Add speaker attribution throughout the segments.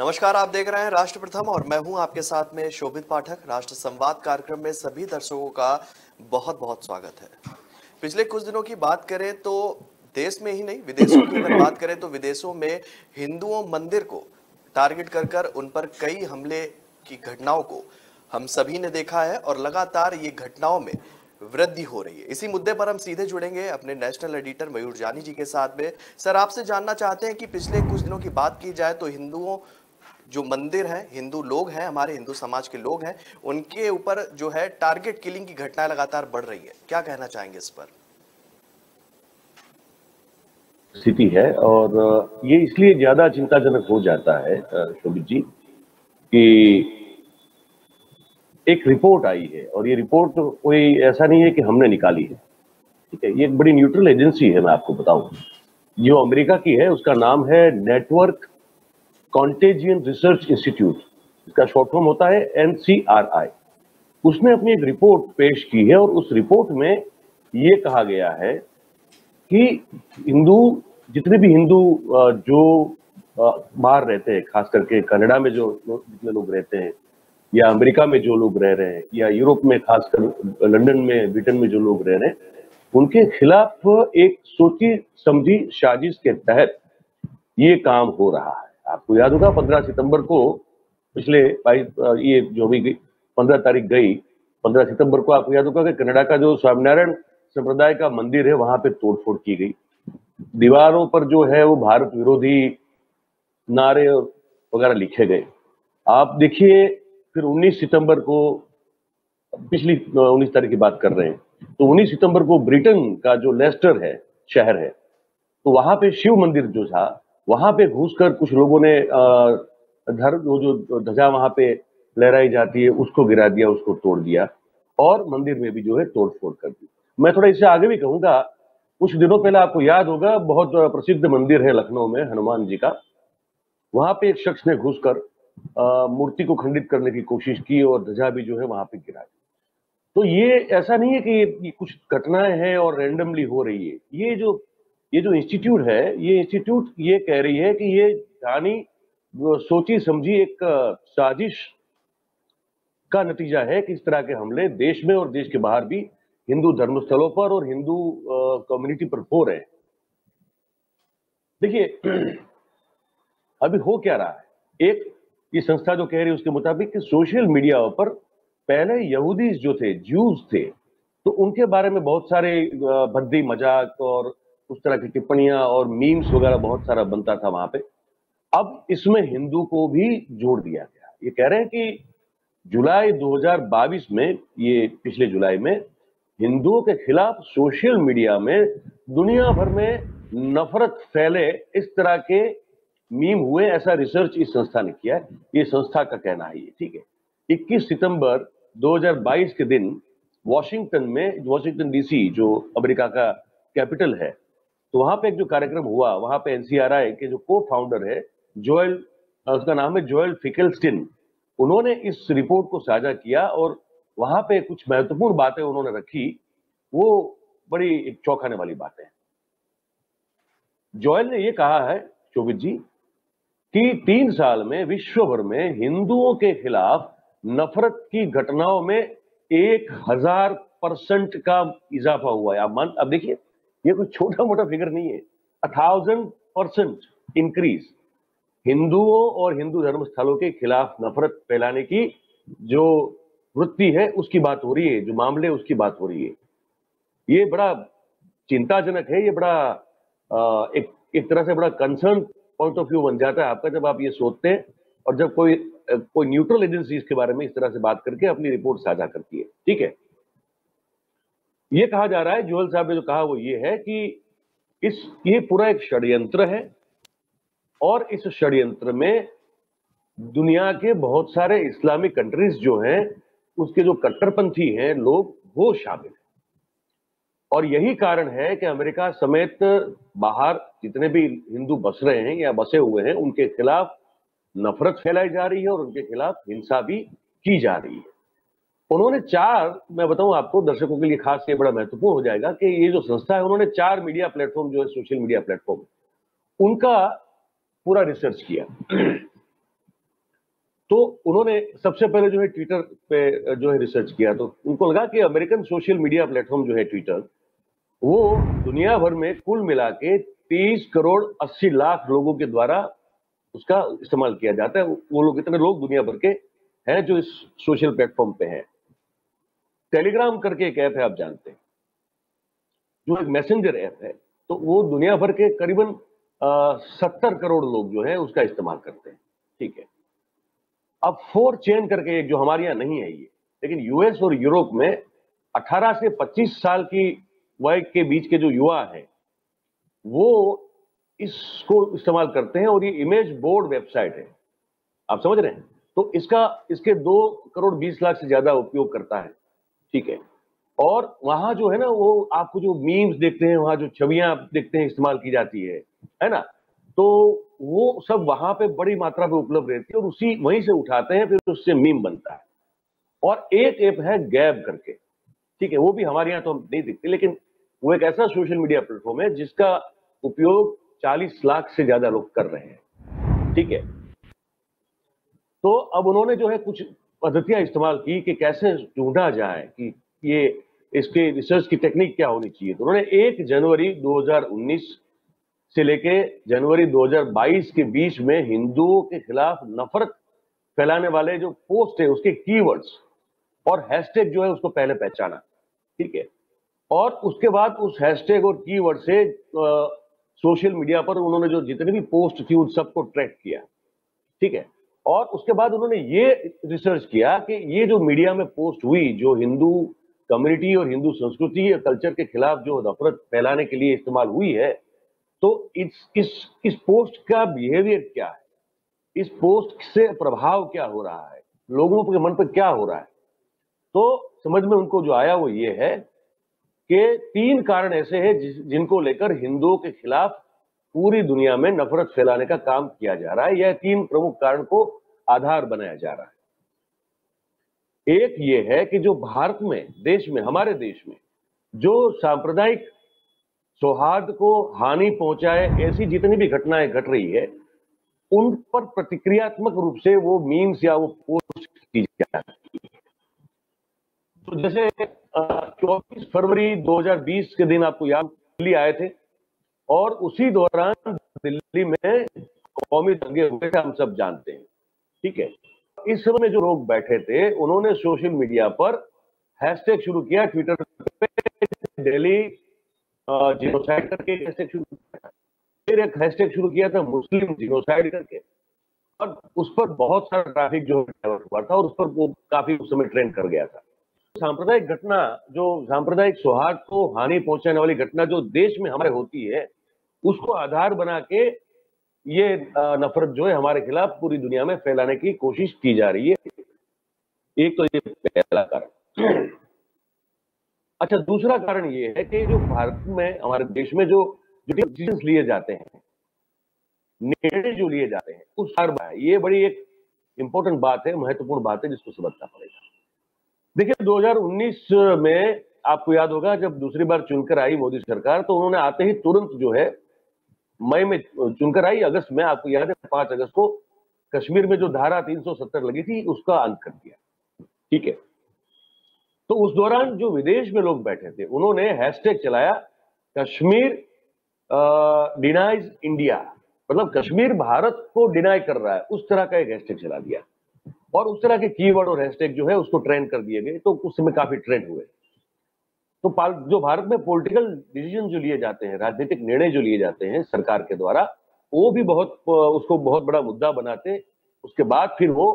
Speaker 1: नमस्कार, आप देख रहे हैं राष्ट्र प्रथम और मैं हूं आपके साथ में शोभित पाठक। राष्ट्र संवाद कार्यक्रम में सभी दर्शकों का बहुत बहुत स्वागत है। पिछले कुछ दिनों की बात करें तो देश में ही नहीं, विदेशों की अगर बात करें तो विदेशों में हिंदुओं मंदिर को टारगेट कर उन पर कई हमले की घटनाओं को हम सभी ने देखा है और लगातार ये घटनाओं में वृद्धि हो रही है। इसी मुद्दे पर हम सीधे जुड़ेंगे अपने नेशनल एडिटर मयूर जानी जी के साथ में। सर, आपसे जानना चाहते हैं कि पिछले कुछ दिनों की बात की जाए तो हिंदुओं जो मंदिर हैं, हिंदू लोग हैं, हमारे हिंदू समाज के लोग हैं, उनके ऊपर जो है टारगेट किलिंग की घटनाएं लगातार बढ़ रही है। क्या कहना चाहेंगे इस पर?
Speaker 2: स्थिति है और ये इसलिए ज्यादा चिंताजनक हो जाता है शोभित जी कि एक रिपोर्ट आई है और ये रिपोर्ट कोई ऐसा नहीं है कि हमने निकाली है। ठीक है, ये एक बड़ी न्यूट्रल एजेंसी है। मैं आपको बताऊं, जो अमेरिका की है उसका नाम है नेटवर्क कॉन्टेजियन रिसर्च इंस्टीट्यूट, इसका शॉर्ट फॉर्म होता है NCRI। उसने अपनी एक रिपोर्ट पेश की है और उस रिपोर्ट में ये कहा गया है कि हिंदू, जितने भी हिंदू जो बाहर रहते हैं, खास करके कनाडा में जो जितने लोग रहते हैं, या अमेरिका में जो लोग रह रहे हैं, या यूरोप में खासकर लंदन में, ब्रिटेन में जो लोग रह रहे हैं, उनके खिलाफ एक सोची समझी साजिश के तहत ये काम हो रहा है। आपको याद होगा 15 सितंबर को, पिछले 22 ये जो भी 15 तारीख गई, 15 सितंबर को आपको याद होगा कि कनाडा का जो स्वामीनारायण संप्रदाय का मंदिर है वहां पे तोड़फोड़ की गई। दीवारों पर जो है वो भारत विरोधी नारे वगैरह लिखे गए। आप देखिए, फिर 19 सितंबर को, पिछली 19 तारीख की बात कर रहे हैं, तो 19 सितंबर को ब्रिटेन का जो लेस्टर है शहर है, तो वहां पे शिव मंदिर जो था, वहां पे घुसकर कुछ लोगों ने वो जो ध्वजा वहां पे लहराई जाती है उसको गिरा दिया, उसको तोड़ दिया और मंदिर में भी जो है तोड़फोड़ कर दी। मैं थोड़ा इससे आगे भी कहूंगा, कुछ दिनों पहले आपको याद होगा, बहुत प्रसिद्ध मंदिर है लखनऊ में हनुमान जी का, वहां पे एक शख्स ने घुसकर मूर्ति को खंडित करने की कोशिश की और ध्वजा भी जो है वहां पे गिरा दी। तो ये ऐसा नहीं है कि ये कुछ घटनाएं हैं और रैंडमली हो रही है। ये जो इंस्टीट्यूट है, ये इंस्टीट्यूट ये कह रही है कि ये जानी सोची समझी एक साजिश का नतीजा है कि इस तरह के हमले देश में और देश के बाहर भी हिंदू धर्मस्थलों पर और हिंदू कम्युनिटी पर हो रहे हैं। देखिए, अभी हो क्या रहा है, एक ये संस्था जो कह रही है उसके मुताबिक कि सोशल मीडिया पर पहले यहूदी जो थे, ज्यूज थे, तो उनके बारे में बहुत सारे भद्दी मजाक और उस तरह की टिप्पणियां और मीम्स वगैरह बहुत सारा बनता था वहां पे। अब इसमें हिंदू को भी जोड़ दिया गया। ये कह रहे हैं कि जुलाई 2022 में, ये पिछले जुलाई में, हिंदुओं के खिलाफ सोशल मीडिया में दुनिया भर में नफरत फैले, इस तरह के मीम हुए, ऐसा रिसर्च इस संस्था ने किया है। ये संस्था का कहना है ये, ठीक है। 21 सितंबर 2022 के दिन वॉशिंगटन में, वॉशिंगटन डीसी जो अमेरिका का कैपिटल है, तो वहां पे एक जो कार्यक्रम हुआ, वहां पे NCRI के जो को फाउंडर है जोएल, उसका नाम है जोएल फिकेलस्टीन, उन्होंने इस रिपोर्ट को साझा किया और वहां पे कुछ महत्वपूर्ण बातें उन्होंने रखी। वो बड़ी एक चौंकाने वाली बातें हैं। जोएल ने ये कहा है शोभित जी कि 3 साल में विश्व भर में हिंदुओं के खिलाफ नफरत की घटनाओं में 1000% का इजाफा हुआ है। अब देखिए, ये कोई छोटा मोटा फिगर नहीं है, 1000% इंक्रीज हिंदुओं और हिंदू धर्म स्थलों के खिलाफ नफरत फैलाने की जो वृत्ति है उसकी बात हो रही है, जो मामले उसकी बात हो रही है। ये बड़ा चिंताजनक है। ये बड़ा एक तरह से बड़ा कंसर्न पॉइंट ऑफ व्यू बन जाता है आपका, जब आप ये सोचते हैं और जब कोई न्यूट्रल एजेंसी इसके बारे में इस तरह से बात करके अपनी रिपोर्ट साझा करती है। ठीक है, ये कहा जा रहा है, जोएल साहब ने जो कहा वो ये है कि ये पूरा एक षड्यंत्र है और इस षड्यंत्र में दुनिया के बहुत सारे इस्लामिक कंट्रीज जो हैं, उसके जो कट्टरपंथी हैं लोग, वो शामिल हैं। और यही कारण है कि अमेरिका समेत बाहर जितने भी हिंदू बस रहे हैं या बसे हुए हैं, उनके खिलाफ नफरत फैलाई जा रही है और उनके खिलाफ हिंसा भी की जा रही है। उन्होंने 4, मैं बताऊं आपको, दर्शकों के लिए खास ये बड़ा महत्वपूर्ण हो जाएगा कि ये जो संस्था है, उन्होंने 4 मीडिया प्लेटफॉर्म जो है, सोशल मीडिया प्लेटफॉर्म, उनका पूरा रिसर्च किया। तो उन्होंने सबसे पहले जो है ट्विटर पे जो है रिसर्च किया, तो उनको लगा कि अमेरिकन सोशल मीडिया प्लेटफॉर्म जो है ट्विटर, वो दुनिया भर में कुल मिला के 23 करोड़ 80 लाख लोगों के द्वारा उसका इस्तेमाल किया जाता है। वो लोग, इतने लोग दुनिया भर के हैं जो इस सोशल प्लेटफॉर्म पे हैं। टेलीग्राम करके एक ऐप है, आप जानते हैं, जो एक मैसेंजर ऐप है, तो वो दुनिया भर के करीबन 70 करोड़ लोग जो है उसका इस्तेमाल करते हैं। ठीक है। अब 4chan करके एक, जो हमारे यहाँ नहीं है ये, लेकिन यूएस और यूरोप में 18 से 25 साल की वय के बीच के जो युवा हैं, वो इसको इस्तेमाल करते हैं, और ये इमेज बोर्ड वेबसाइट है, आप समझ रहे हैं। तो इसके 2 करोड़ 20 लाख से ज्यादा उपयोग करता है। ठीक है। और वहां जो है ना, वो आपको जो मीम्स देखते हैं, वहां जो छवियां आप देखते हैं इस्तेमाल की जाती है ना, तो वो सब वहां पे बड़ी मात्रा में उपलब्ध रहती है, और उसी वहीं से उठाते हैं, फिर उससे मीम बनता है। और एक ऐप है गैब करके, ठीक है, वो भी हमारे यहाँ तो नहीं दिखती, लेकिन वो एक ऐसा सोशल मीडिया प्लेटफॉर्म है जिसका उपयोग 40 लाख से ज्यादा लोग कर रहे हैं। ठीक है। तो अब उन्होंने जो है कुछ पद्धतियां इस्तेमाल की कि कैसे ढूंढा जाए कि ये इसके रिसर्च की टेक्निक क्या होनी चाहिए। तो उन्होंने 1 जनवरी 2019 से लेके जनवरी 2022 के बीच में हिंदुओं के खिलाफ नफरत फैलाने वाले जो पोस्ट है उसके कीवर्ड्स और हैशटैग जो है उसको पहले पहचाना। ठीक है। और उसके बाद उस हैशटैग और कीवर्ड से सोशल मीडिया पर उन्होंने जो जितने भी पोस्ट थी उन सबको ट्रैक किया। ठीक है। और उसके बाद उन्होंने ये रिसर्च किया कि ये जो मीडिया में पोस्ट हुई, जो हिंदू कम्युनिटी और हिंदू संस्कृति और कल्चर के खिलाफ जो नफरत फैलाने के लिए इस्तेमाल हुई है, तो इस पोस्ट का बिहेवियर क्या है, इस पोस्ट से प्रभाव क्या हो रहा है, लोगों के मन पर क्या हो रहा है। तो समझ में उनको जो आया वो ये है कि 3 कारण ऐसे हैं जिनको लेकर हिंदुओं के खिलाफ पूरी दुनिया में नफरत फैलाने का काम किया जा रहा है। यह 3 प्रमुख कारण को आधार बनाया जा रहा है। एक ये है कि जो भारत में, देश में, हमारे देश में जो सांप्रदायिक सौहार्द को हानि पहुंचाए ऐसी जितनी भी घटनाएं घट रही है, उन पर प्रतिक्रियात्मक रूप से वो मीम्स या वो पोस्ट की जाती है। तो जैसे 24 फरवरी 2020 के दिन आपको याद, दिल्ली आए थे, और उसी दौरान दिल्ली में कौमी दंगे हुए थे, हम सब जानते हैं। ठीक है। इस समय में जो लोग बैठे थे, उन्होंने सोशल मीडिया पर हैशटैग शुरू किया, ट्विटर पे दिल्ली जिनोसाइड करके हैशटैग शुरू किया, फिर एक हैशटैग शुरू किया था मुस्लिम जिनोसाइड करके, और उस पर बहुत सारा ट्रैफिक जो हुआ था, और उस पर वो काफी उस समय ट्रेंड कर गया था। सांप्रदायिक घटना, जो सांप्रदायिक सौहार्द को हानि पहुंचाने वाली घटना जो देश में हमारे होती है, उसको आधार बना के ये नफरत जो है हमारे खिलाफ पूरी दुनिया में फैलाने की कोशिश की जा रही है। एक तो ये पहला कारण। अच्छा, दूसरा कारण ये है कि जो भारत में, हमारे देश में जो डिसीजन लिए जाते हैं, निर्णय जो लिए जाते हैं, उस ये बड़ी एक इंपॉर्टेंट बात है, महत्वपूर्ण बात है, जिसको समझना पड़ेगा। देखिए 2019 में आपको याद होगा, जब दूसरी बार चुनकर आई मोदी सरकार, तो उन्होंने आते ही तुरंत जो है, मई में चुनकर आई, अगस्त में आपको याद है 5 अगस्त को कश्मीर में जो धारा 370 लगी थी उसका अंत कर दिया। ठीक है। तो उस दौरान जो विदेश में लोग बैठे थे, उन्होंने हैशटैग चलाया, कश्मीर डिनाइज इंडिया, मतलब कश्मीर भारत को डिनाई कर रहा है, उस तरह का एक हैशटैग चला दिया, और उस तरह के कीवर्ड और हैशटैग जो है उसको ट्रेंड कर दिए गए। तो उस समय काफी ट्रेंड हुए। तो जो भारत में पॉलिटिकल डिसीजन जो लिए जाते हैं, राजनीतिक निर्णय जो लिए जाते हैं सरकार के द्वारा, वो भी उसको बहुत बड़ा मुद्दा बनाते, उसके बाद फिर वो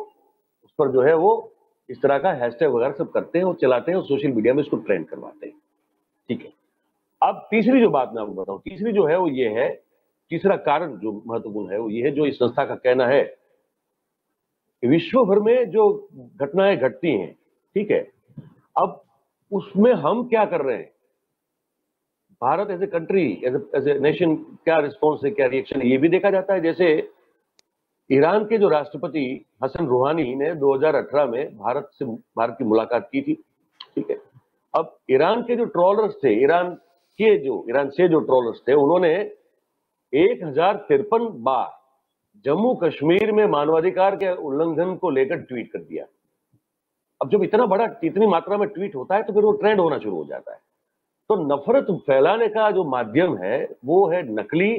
Speaker 2: उस पर जो है वो इस तरह का हैशटैग वगैरह सब करते हैं और चलाते हैं और सोशल मीडिया में इसको ट्रेंड करवाते हैं। ठीक है। अब तीसरी जो बात मैं आपको बताऊं, तीसरी जो है वो ये है, तीसरा कारण जो महत्वपूर्ण है वो ये है, जो इस संस्था का कहना है, विश्व भर में जो घटनाएं घटती हैं, ठीक है, अब उसमें हम क्या कर रहे हैं, Bharat as a country, as a nation, क्या रिस्पॉन्स है, क्या रिएक्शन है, ये भी देखा जाता है। जैसे ईरान के जो राष्ट्रपति हसन रूहानी ने 2018 में भारत की मुलाकात की थी। ठीक है। अब ईरान के जो ट्रॉलर्स थे, ईरान से जो ट्रॉलर्स थे, उन्होंने 1053 बार जम्मू कश्मीर में मानवाधिकार के उल्लंघन को लेकर ट्वीट कर दिया। अब जब इतनी मात्रा में ट्वीट होता है तो फिर वो ट्रेंड होना शुरू हो जाता है। तो नफरत फैलाने का जो माध्यम है वो है नकली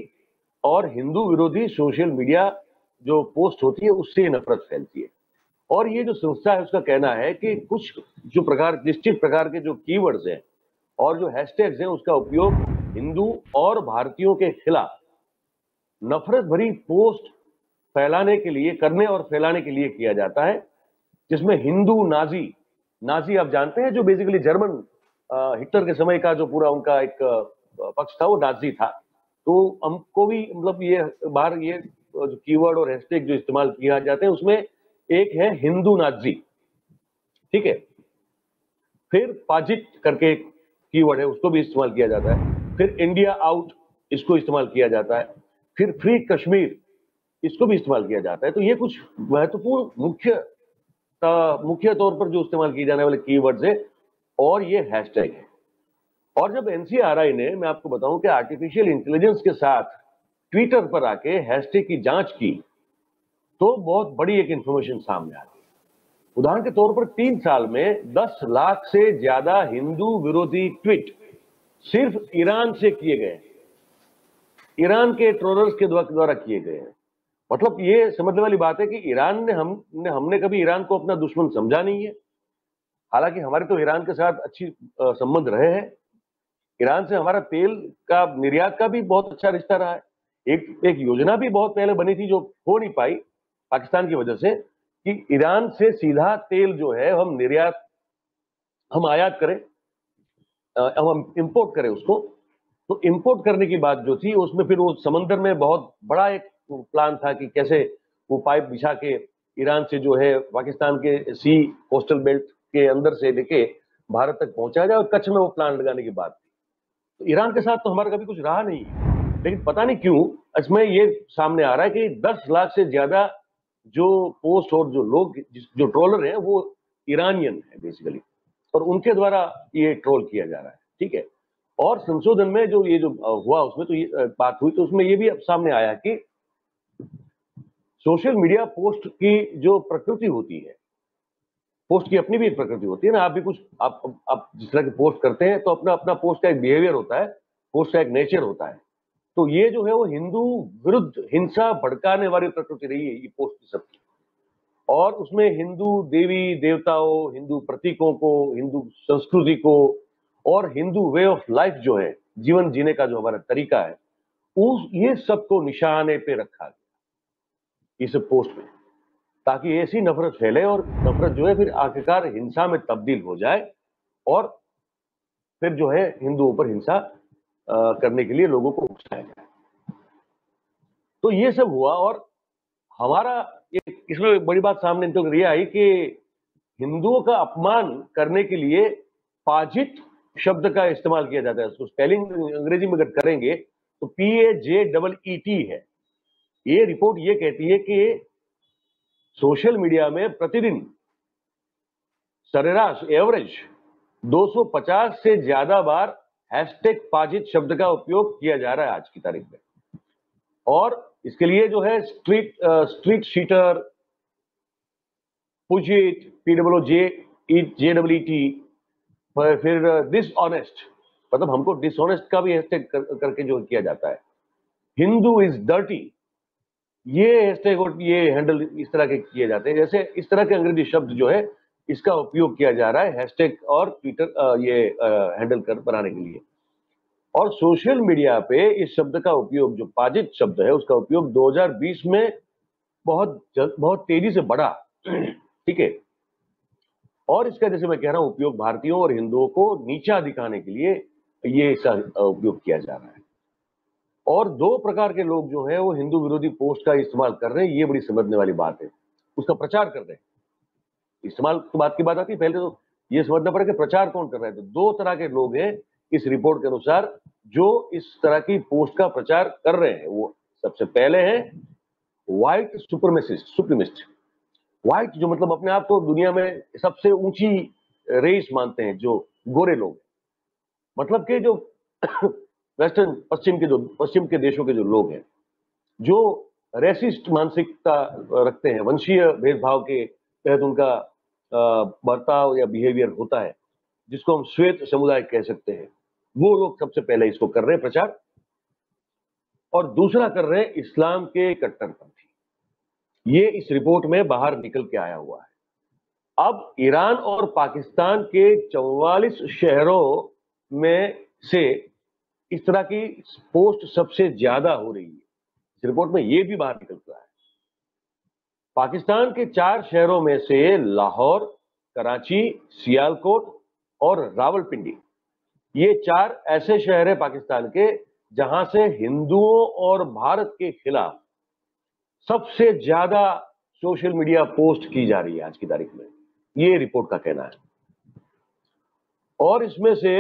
Speaker 2: और हिंदू विरोधी सोशल मीडिया जो पोस्ट होती है उससे नफरत फैलती है। और ये जो संस्था है उसका कहना है कि कुछ जो निश्चित प्रकार के जो कीवर्ड्स हैं और जो हैशटैग्स हैं उसका उपयोग हिंदू और भारतीयों के खिलाफ नफरत भरी पोस्ट फैलाने के लिए फैलाने के लिए किया जाता है, जिसमें हिंदू नाजी आप जानते हैं, जो बेसिकली जर्मन हिटलर के समय का जो पूरा उनका एक पक्ष था वो नाजी था। तो हमको भी मतलब ये जो कीवर्ड और हैशटैग जो इस्तेमाल किया जाते हैं उसमें एक है हिंदू नाजी, ठीक है। फिर पाजिट करके एक कीवर्ड है उसको भी इस्तेमाल किया जाता है। फिर इंडिया आउट इसको इस्तेमाल किया जाता है। फिर फ्री कश्मीर इसको भी इस्तेमाल किया जाता है। तो ये कुछ महत्वपूर्ण मुख्य तौर पर जो इस्तेमाल किए जाने वाले कीवर्ड्स है और ये हैशटैग है। और जब एनसीआरआई ने, मैं आपको बताऊं कि आर्टिफिशियल इंटेलिजेंस के साथ ट्विटर पर आके हैशटैग की जांच की तो बहुत बड़ी एक इंफॉर्मेशन सामने आ गई। उदाहरण के तौर पर 3 साल में 10 लाख से ज्यादा हिंदू विरोधी ट्वीट सिर्फ ईरान से किए गए, ईरान के ट्रोलर्स के द्वारा किए गए हैं। मतलब ये समझने वाली बात है कि ईरान ने हमने कभी ईरान को अपना दुश्मन समझा नहीं है। हालांकि हमारे तो ईरान के साथ अच्छी संबंध रहे हैं। ईरान से हमारा तेल का निर्यात का भी बहुत अच्छा रिश्ता रहा है। एक योजना भी बहुत पहले बनी थी जो हो नहीं पाई पाकिस्तान की वजह से, कि ईरान से सीधा तेल जो है हम आयात करें, हम इंपोर्ट करें उसको। तो इंपोर्ट करने की बात जो थी उसमें फिर वो समंदर में बहुत बड़ा एक प्लान था कि कैसे वो पाइप बिछा के ईरान से जो है पाकिस्तान के सी कोस्टल बेल्ट के अंदर से लेके भारत तक पहुंचाया जाए, और कच्छ में वो प्लान लगाने की बात थी। तो ईरान के साथ तो हमारा कभी कुछ रहा नहीं है, लेकिन पता नहीं क्यों इसमें ये सामने आ रहा है कि 10 लाख से ज्यादा जो पोस्ट और जो लोग जो ट्रोलर हैं वो ईरानियन है बेसिकली, और उनके द्वारा ये ट्रोल किया जा रहा है, ठीक है। और संशोधन में जो हुआ उसमें तो ये बात हुई, तो उसमें ये भी अब सामने आया कि सोशल मीडिया पोस्ट की जो प्रकृति होती है, पोस्ट की अपनी भी एक प्रकृति होती है ना। आप भी कुछ आप जिस तरह की पोस्ट करते हैं तो अपना अपना पोस्ट का एक बिहेवियर होता है, पोस्ट का एक नेचर होता है। तो ये जो है वो हिंदू विरुद्ध हिंसा भड़काने वाली प्रकृति रही है ये पोस्ट की सबकी। और उसमें हिंदू देवी देवताओं, हिंदू प्रतीकों को, हिंदू संस्कृति को और हिंदू वे ऑफ लाइफ जो है, जीवन जीने का जो हमारा तरीका है, ये सबको निशाने पे रखा गया इस पोस्ट में, ताकि ऐसी नफरत फैले और नफरत जो है फिर आखिरकार हिंसा में तब्दील हो जाए और फिर जो है हिंदुओं पर हिंसा करने के लिए लोगों को उकसाया जाए। तो ये सब हुआ और हमारा इसमें बड़ी बात सामने तो ये आई कि हिंदुओं का अपमान करने के लिए पाजित शब्द का इस्तेमाल किया जाता है। उसको स्पेलिंग अंग्रेजी में अगर करेंगे तो PAJEET है। ये रिपोर्ट ये कहती है कि सोशल मीडिया में प्रतिदिन सरेराश एवरेज 250 से ज्यादा बार हैशटैग पाजित शब्द का उपयोग किया जा रहा है आज की तारीख में। और इसके लिए जो है स्ट्रीट शीटर, पुजिट, PWJEET, फिर डिसऑनेस्ट, मतलब हमको डिसऑनेस्ट का भी हैशटैग करके जो किया जाता है। हिंदू इज डर्टी, ये हैशटैग और ये हैंडल इस तरह के किए जाते हैं। जैसे इस तरह के अंग्रेजी शब्द जो है इसका उपयोग किया जा रहा है हैशटैग और ट्विटर ये हैंडल कर बनाने के लिए। और सोशल मीडिया पे इस शब्द का उपयोग, जो पाजित शब्द है उसका उपयोग 2020 में बहुत तेजी से बढ़ा, ठीक है। और इसका, जैसे मैं कह रहा हूं, उपयोग भारतीयों और हिंदुओं को नीचा दिखाने के लिए ये इसका उपयोग किया जा रहा है। और 2 प्रकार के लोग जो है वो हिंदू विरोधी पोस्ट का इस्तेमाल कर रहे हैं, ये बड़ी समझने वाली बात है। उसका प्रचार कर रहे हैं, इस्तेमाल की बात आती है, पहले तो ये समझना पड़ेगा कि प्रचार कौन कर रहा है। तो 2 तरह के लोग हैं इस रिपोर्ट के अनुसार जो इस तरह की पोस्ट का प्रचार कर रहे हैं। वो सबसे पहले है व्हाइट सुप्रीमिस्ट। व्हाइट जो मतलब अपने आप को दुनिया में सबसे ऊंची रेस मानते हैं, जो गोरे लोग, मतलब कि जो वेस्टर्न पश्चिम के देशों के जो लोग हैं, जो रेसिस्ट मानसिकता रखते हैं, वंशीय भेदभाव के तहत उनका बर्ताव या बिहेवियर होता है, जिसको हम श्वेत समुदाय कह सकते हैं, वो लोग सबसे पहले इसको कर रहे हैं प्रचार, और दूसरा कर रहे हैं इस्लाम के कट्टरपंथी। ये इस रिपोर्ट में बाहर निकल के आया हुआ है। अब ईरान और पाकिस्तान के 44 शहरों में से इस तरह की पोस्ट सबसे ज्यादा हो रही है। इस रिपोर्ट में ये भी बाहर निकल रहा है। पाकिस्तान के 4 शहरों में से लाहौर, कराची, सियालकोट और रावलपिंडी, ये 4 ऐसे शहर हैं पाकिस्तान के जहां से हिंदुओं और भारत के खिलाफ सबसे ज्यादा सोशल मीडिया पोस्ट की जा रही है आज की तारीख में, ये रिपोर्ट का कहना है। और इसमें से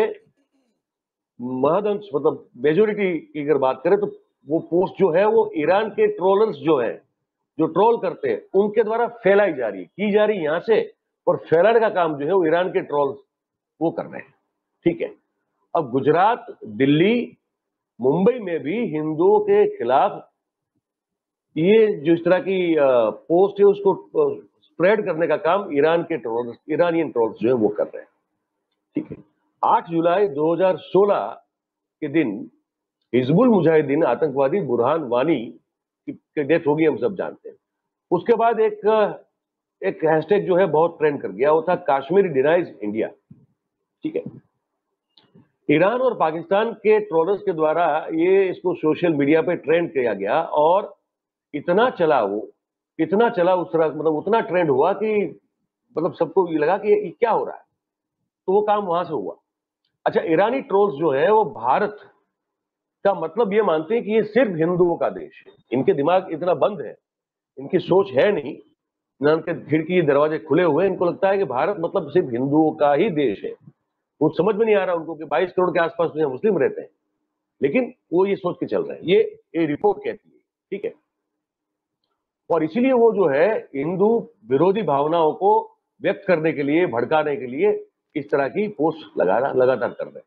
Speaker 2: महदंश मतलब मेजोरिटी की अगर बात करें तो वो पोस्ट जो है वो ईरान के ट्रोलर्स जो है, जो ट्रोल करते हैं, उनके द्वारा फैलाई जा रही है, की जा रही है यहां से, और फैलाने का काम जो है वो ईरान के ट्रोल्स वो कर रहे हैं। ठीक है, अब गुजरात, दिल्ली, मुंबई में भी हिंदुओं के खिलाफ ये जो इस तरह की पोस्ट है उसको स्प्रेड करने का काम ईरान के ट्रोलर्स, ईरानियन ट्रोल्स जो है वो कर रहे हैं। ठीक है, 8 जुलाई 2016 के दिन हिजबुल मुजाहिदीन आतंकवादी बुरहान वानी की डेथ होगी, हम सब जानते हैं। उसके बाद एक हैशटैग जो है बहुत ट्रेंड कर गया, वो था कश्मीर डिनाइज इंडिया। ठीक है, ईरान और पाकिस्तान के ट्रोलर्स के द्वारा ये इसको सोशल मीडिया पे ट्रेंड किया गया और इतना चला उस तरह, मतलब उतना ट्रेंड हुआ कि मतलब सबको ये लगा कि ये क्या हो रहा है, तो वो काम वहां से हुआ। अच्छा, ईरानी ट्रोल्स जो है वो भारत का मतलब ये मानते हैं कि ये सिर्फ हिंदुओं का देश है। इनके दिमाग इतना बंद है, इनकी सोच है नहीं, ना उनके खिड़की दरवाजे खुले हुए, इनको लगता है कि भारत मतलब सिर्फ हिंदुओं का ही देश है। वो समझ में नहीं आ रहा उनको कि 22 करोड़ के आसपास तो मुस्लिम रहते हैं, लेकिन वो ये सोच के चल रहे हैं, ये रिपोर्ट कहती है। ठीक है, और इसीलिए वो जो है हिंदू विरोधी भावनाओं को व्यक्त करने के लिए, भड़काने के लिए इस तरह की पोस्ट लगातार कर रहे हैं।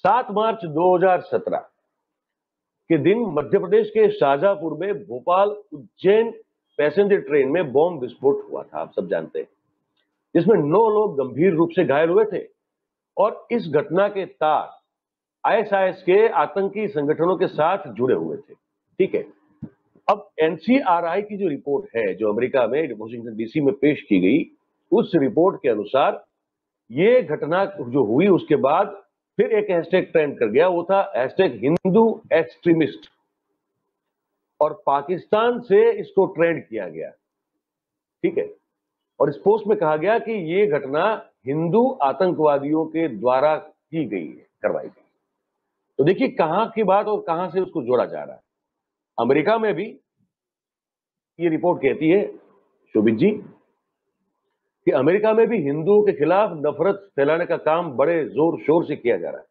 Speaker 2: 7 मार्च 2017 के दिन मध्य प्रदेश के शाहजहांपुर में भोपाल उज्जैन पैसेंजर ट्रेन में बॉम्ब विस्फोट हुआ था, आप सब जानते हैं, जिसमें 9 लोग गंभीर रूप से घायल हुए थे। और इस घटना के तार आईएसआईएस के आतंकी संगठनों के साथ जुड़े हुए थे। ठीक है, अब एनसीआरआई की जो रिपोर्ट है, जो अमेरिका में वाशिंगटन डीसी में पेश की गई, उस रिपोर्ट के अनुसार ये घटना जो हुई उसके बाद फिर एक हैशटैग ट्रेंड कर गया, वो था हैशटैग हिंदू एक्सट्रीमिस्ट, और पाकिस्तान से इसको ट्रेंड किया गया। ठीक है, और इस पोस्ट में कहा गया कि ये घटना हिंदू आतंकवादियों के द्वारा की गई है, करवाई गई। तो देखिए कहां की बात और कहां से उसको जोड़ा जा रहा है। अमेरिका में भी ये रिपोर्ट कहती है, शोभित जी, कि अमेरिका में भी हिंदुओं के खिलाफ नफरत फैलाने का काम बड़े जोर शोर से किया जा रहा है,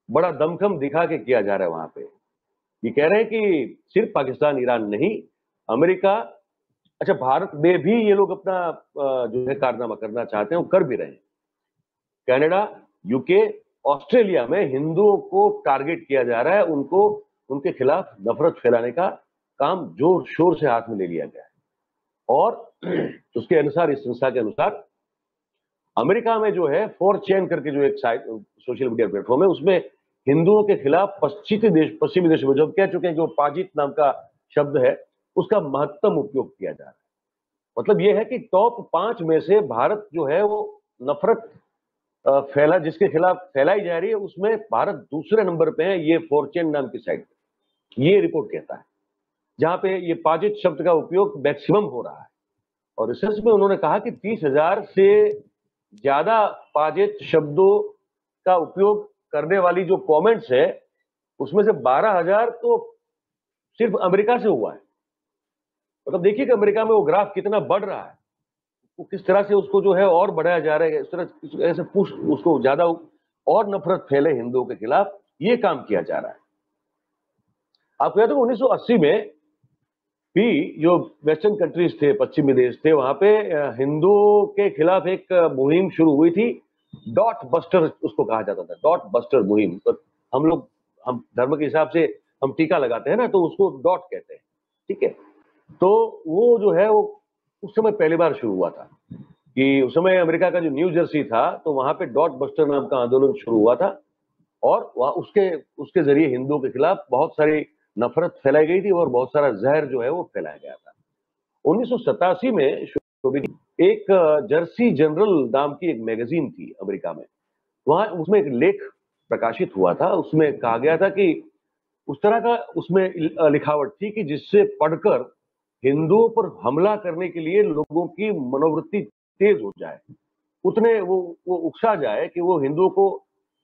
Speaker 2: बड़ा दमखम दिखा के किया जा रहा है वहां पे। ये कह रहे हैं कि सिर्फ पाकिस्तान, ईरान नहीं, अमेरिका, अच्छा भारत में भी ये लोग अपना जो है कारनामा करना चाहते हैं, वो कर भी रहे हैं। कनाडा, यूके, ऑस्ट्रेलिया में हिंदुओं को टारगेट किया जा रहा है, उनको उनके खिलाफ नफरत फैलाने का काम जोर शोर से हाथ में ले लिया गया है। और उसके अनुसार, इस संस्था के अनुसार, अमेरिका में जो है 4chan करके जो एक साइट सोशल मीडिया प्लेटफॉर्म है, उसमें हिंदुओं के खिलाफ पश्चिमी देश में जो कह चुके हैं कि वो पाजित नाम का शब्द है, उसका महत्तम उपयोग किया जा रहा है। मतलब ये है कि टॉप 5 में से भारत जो है वो नफरत जिसके खिलाफ फैलाई जा रही है, उसमें भारत दूसरे नंबर पे है, ये 4chan नाम की साइट पे, ये रिपोर्ट कहता है, जहां पे ये पाजित शब्द का उपयोग मैक्सिमम हो रहा है। और रिसर्च में उन्होंने कहा कि 30,000 से ज्यादा पाजित शब्दों का उपयोग करने वाली जो कमेंट्स है, उसमें से 12,000 तो सिर्फ अमेरिका से हुआ है। मतलब देखिए कि अमेरिका में वो ग्राफ कितना बढ़ रहा है, वो किस तरह से उसको जो है और बढ़ाया जा रहा है, इस तरह ऐसे पुश उसको ज्यादा और नफरत फैले हिंदुओं के खिलाफ, ये काम किया जा रहा है। आपको याद है 1980 में भी जो वेस्टर्न कंट्रीज थे, पश्चिमी देश थे, वहां पे हिंदुओं के खिलाफ एक मुहिम शुरू हुई थी, डॉट बस्टर उसको कहा जाता था, डॉट बस्टर मुहिम। तो हम धर्म के हिसाब से हम टीका लगाते हैं ना, तो उसको डॉट कहते हैं। ठीक है। तो वो जो है वो उस समय पहली बार शुरू हुआ था कि उस समय अमेरिका का जो न्यू जर्सी था, तो वहां पे डॉट बस्टर नाम का आंदोलन शुरू हुआ था और वहाँ उसके उसके जरिए हिंदुओं के खिलाफ बहुत सारी नफरत फैलाई गई थी और बहुत सारा जहर जो है वो फैलाया गया था। 1987 में एक जर्सी जनरल नाम की एक मैगजीन थी अमेरिका में, वहां उसमें एक लेख प्रकाशित हुआ था। उसमें कहा गया था कि उस तरह का उसमें लिखावट थी कि जिससे पढ़कर हिंदुओं पर हमला करने के लिए लोगों की मनोवृत्ति तेज हो जाए, उतने वो उकसा जाए कि वो हिंदुओं को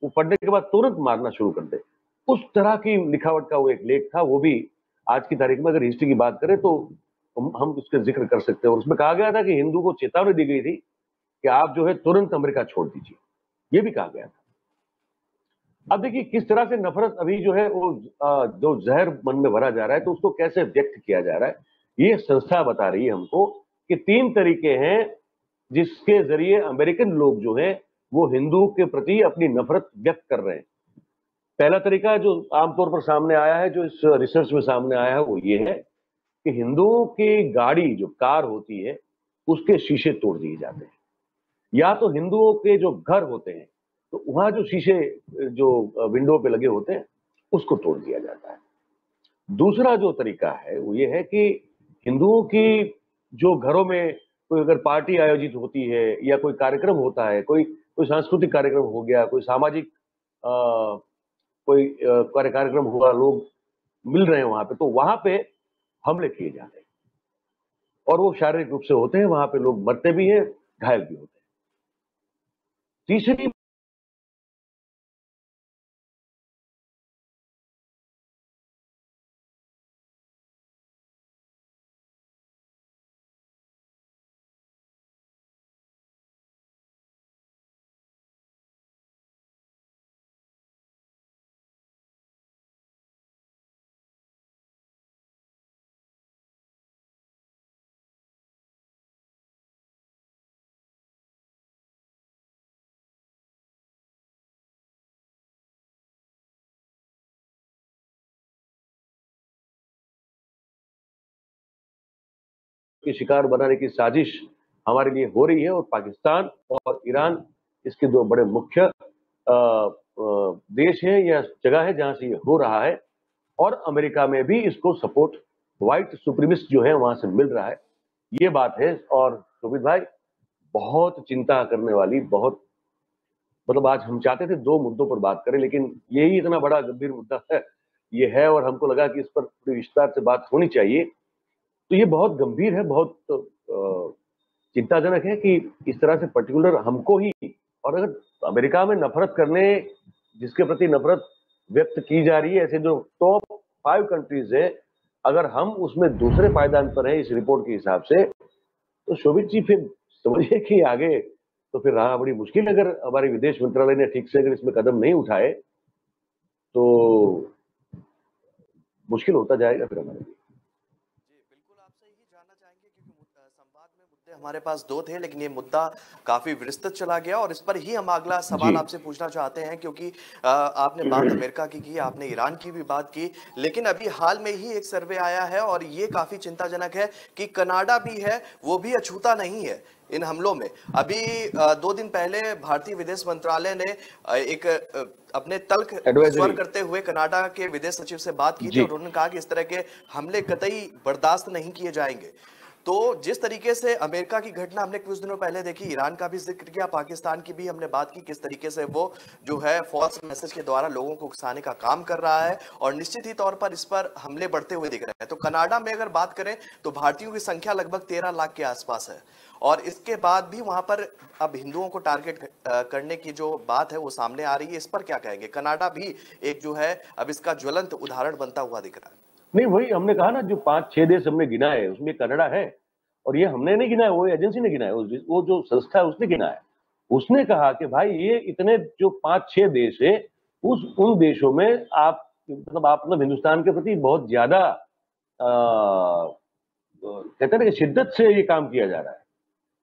Speaker 2: वो पढ़ने के बाद तुरंत मारना शुरू कर दे। उस तरह की लिखावट का वो एक लेख था। वो भी आज की तारीख में अगर हिस्ट्री की बात करें तो हम उसका जिक्र कर सकते हैं। और उसमें कहा गया था कि हिंदू को चेतावनी दी गई थी कि आप जो है तुरंत अमेरिका छोड़ दीजिए, ये भी कहा गया था। अब देखिए किस तरह से नफरत अभी जो है वो जो जहर मन में भरा जा रहा है, तो उसको कैसे व्यक्त किया जा रहा है, ये संस्था बता रही है हमको कि 3 तरीके हैं जिसके जरिए अमेरिकन लोग जो हैं वो हिंदू के प्रति अपनी नफरत व्यक्त कर रहे हैं। पहला तरीका जो आमतौर पर सामने आया है, जो इस रिसर्च में सामने आया है, वो ये है कि हिंदुओं की गाड़ी जो कार होती है उसके शीशे तोड़ दिए जाते हैं, या तो हिंदुओं के जो घर होते हैं तो वहां जो शीशे जो विंडो पे लगे होते हैं उसको तोड़ दिया जाता है। दूसरा जो तरीका है वो ये है कि हिंदुओं की जो घरों में कोई अगर पार्टी आयोजित होती है या कोई कार्यक्रम होता है, कोई कोई सांस्कृतिक कार्यक्रम हो गया, कोई सामाजिक कोई कार्यक्रम हुआ, लोग मिल रहे हैं वहां पे, तो वहां पे हमले किए जाते हैं और वो शारीरिक रूप से होते हैं। वहां पे लोग मरते भी हैं, घायल भी होते हैं। तीसरी के शिकार बनाने की साजिश हमारे लिए हो रही है और पाकिस्तान और ईरान इसके दो बड़े मुख्य देश हैं या जगह है जहां से ये हो रहा है। और अमेरिका में भी इसको सपोर्ट व्हाइट सुप्रीमिस्ट जो है वहां से मिल रहा है, ये बात है। और शोभित भाई, बहुत चिंता करने वाली, बहुत मतलब आज हम चाहते थे 2 मुद्दों पर बात करें, लेकिन यही इतना बड़ा गंभीर मुद्दा है ये है, और हमको लगा कि इस पर थोड़ी विस्तार से बात होनी चाहिए। तो ये बहुत गंभीर है, बहुत चिंताजनक है कि इस तरह से पर्टिकुलर हमको ही, और अगर अमेरिका में नफरत करने, जिसके प्रति नफरत व्यक्त की जा रही है, ऐसे जो टॉप 5 कंट्रीज है, अगर हम उसमें दूसरे पायदान पर है इस रिपोर्ट के हिसाब से, तो शोभित जी फिर समझिए कि आगे तो फिर रहा बड़ी मुश्किल। अगर हमारे विदेश मंत्रालय ने ठीक से अगर इसमें कदम नहीं उठाए तो मुश्किल होता जाएगा फिर हमारे लिए।
Speaker 1: जी, बिल्कुल आपसे यही जानना चाहेंगे क्योंकि संवाद में मुद्दे हमारे पास 2 थे, लेकिन ये मुद्दा काफ़ी विस्तृत चला गया और इस पर ही हम अगला
Speaker 2: जी।
Speaker 1: सवाल आपसे पूछना चाहते हैं क्योंकि आपने बात अमेरिका की, आपने ईरान की भी बात की, लेकिन अभी हाल में ही एक सर्वे आया है और ये काफ़ी चिंताजनक है कि कनाडा भी है, वो भी अछूता नहीं है इन हमलों में। अभी 2 दिन पहले भारतीय विदेश मंत्रालय ने एक अपने तल्ख स्वर
Speaker 2: एडवाइजरी।
Speaker 1: करते हुए कनाडा के विदेश सचिव से बात की थी
Speaker 2: जी।
Speaker 1: और उन्होंने कहा कि इस तरह के हमले कतई बर्दाश्त नहीं किए जाएंगे। तो जिस तरीके से अमेरिका की घटना हमने कुछ दिनों पहले देखी, ईरान का भी जिक्र किया, पाकिस्तान की भी हमने बात की, किस तरीके से वो जो है फॉल्स मैसेज के द्वारा लोगों को उकसाने का काम कर रहा है और निश्चित ही तौर पर इस पर हमले बढ़ते हुए दिख रहे हैं। तो कनाडा में अगर बात करें तो भारतीयों की संख्या लगभग 13 लाख के आसपास है और इसके बाद भी वहां पर अब हिंदुओं को टारगेट करने की जो बात है वो सामने आ रही है। इस पर क्या कहेंगे? कनाडा भी एक जो है अब इसका ज्वलंत उदाहरण बनता हुआ दिख रहा है।
Speaker 2: नहीं, वही हमने कहा ना, जो 5-6 देश हमने गिना है उसमें कनाडा है। और ये हमने नहीं गिना है, वो एजेंसी ने गिना है, वो जो संस्था है उसने गिना है। उसने कहा कि भाई ये इतने जो 5-6 देश है, उस उन देशों में आप मतलब हिंदुस्तान के प्रति बहुत ज्यादा कहते हैं ना कि शिद्दत से ये काम किया जा रहा है।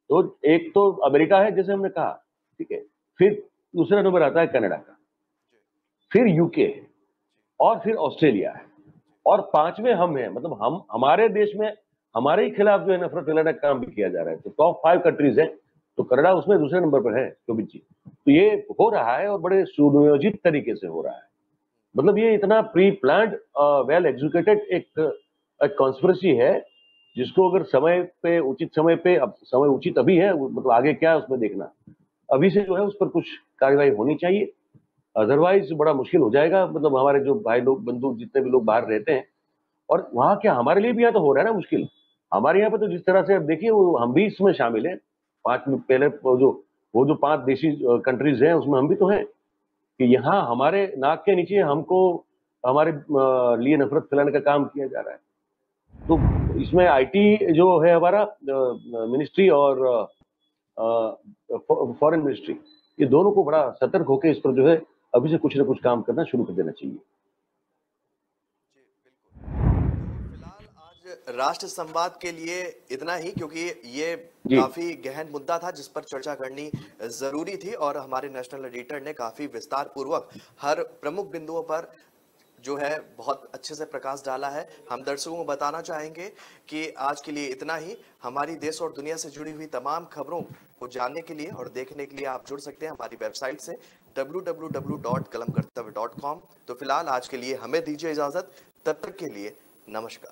Speaker 2: तो एक तो अमेरिका है जैसे हमने कहा, ठीक है, फिर दूसरा नंबर आता है कनाडा का, फिर यूके है और फिर ऑस्ट्रेलिया है। और 5वें हम हैं। मतलब हम हमारे देश में हमारे ही खिलाफ जो है नफरत फैलाने का काम भी किया जा रहा है। तो टॉप 5 कंट्रीज हैं, तो कनाडा उसमें दूसरे नंबर पर है शोभित जी। तो ये हो रहा है और बड़े सुनियोजित तरीके से हो रहा है। मतलब ये इतना प्री प्लान्ड वेल एग्जीक्यूटेड एक कॉन्स्पिरेसी है, जिसको अगर समय पे उचित समय पे, अब समय उचित अभी है, मतलब आगे क्या है उसमें देखना, अभी से जो है उस पर कुछ कार्रवाई होनी चाहिए, अदरवाइज बड़ा मुश्किल हो जाएगा। मतलब हमारे जो भाई लोग, बंधु, जितने भी लोग बाहर रहते हैं, और वहाँ क्या हमारे लिए भी यहाँ तो हो रहा है ना मुश्किल। हमारे यहाँ पे तो जिस तरह से अब देखिए, वो हम भी इसमें शामिल हैं। 5 में पहले वो जो 5 देशी कंट्रीज हैं उसमें हम भी तो हैं, कि यहाँ हमारे नाक के नीचे हमको हमारे लिए नफरत फैलाने का काम किया जा रहा है। तो इसमें आईटी जो है हमारा मिनिस्ट्री और फॉरेन मिनिस्ट्री, ये दोनों को बड़ा सतर्क होकर इस पर जो है अभी से कुछ ना कुछ काम करना शुरू कर देना चाहिए।
Speaker 1: जी, बिल्कुल। तो फिलहाल आज राष्ट्र संवाद के लिए इतना ही, क्योंकि ये
Speaker 2: जी।
Speaker 1: काफी गहन मुद्दा था जिस पर चर्चा करनी जरूरी थी, और हमारे नेशनल एडिटर ने काफी विस्तार पूर्वक हर प्रमुख बिंदुओं पर जो है बहुत अच्छे से प्रकाश डाला है। हम दर्शकों को बताना चाहेंगे कि आज के लिए इतना ही। हमारी देश और दुनिया से जुड़ी हुई तमाम खबरों को जानने के लिए और देखने के लिए आप जुड़ सकते हैं हमारी वेबसाइट से www.kalamkartavya.com। तो फिलहाल आज के लिए हमें दीजिए इजाजत, तब तक के लिए नमस्कार।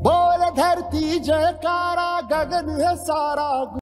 Speaker 3: बोल धरती जयकारा, गगन है सारा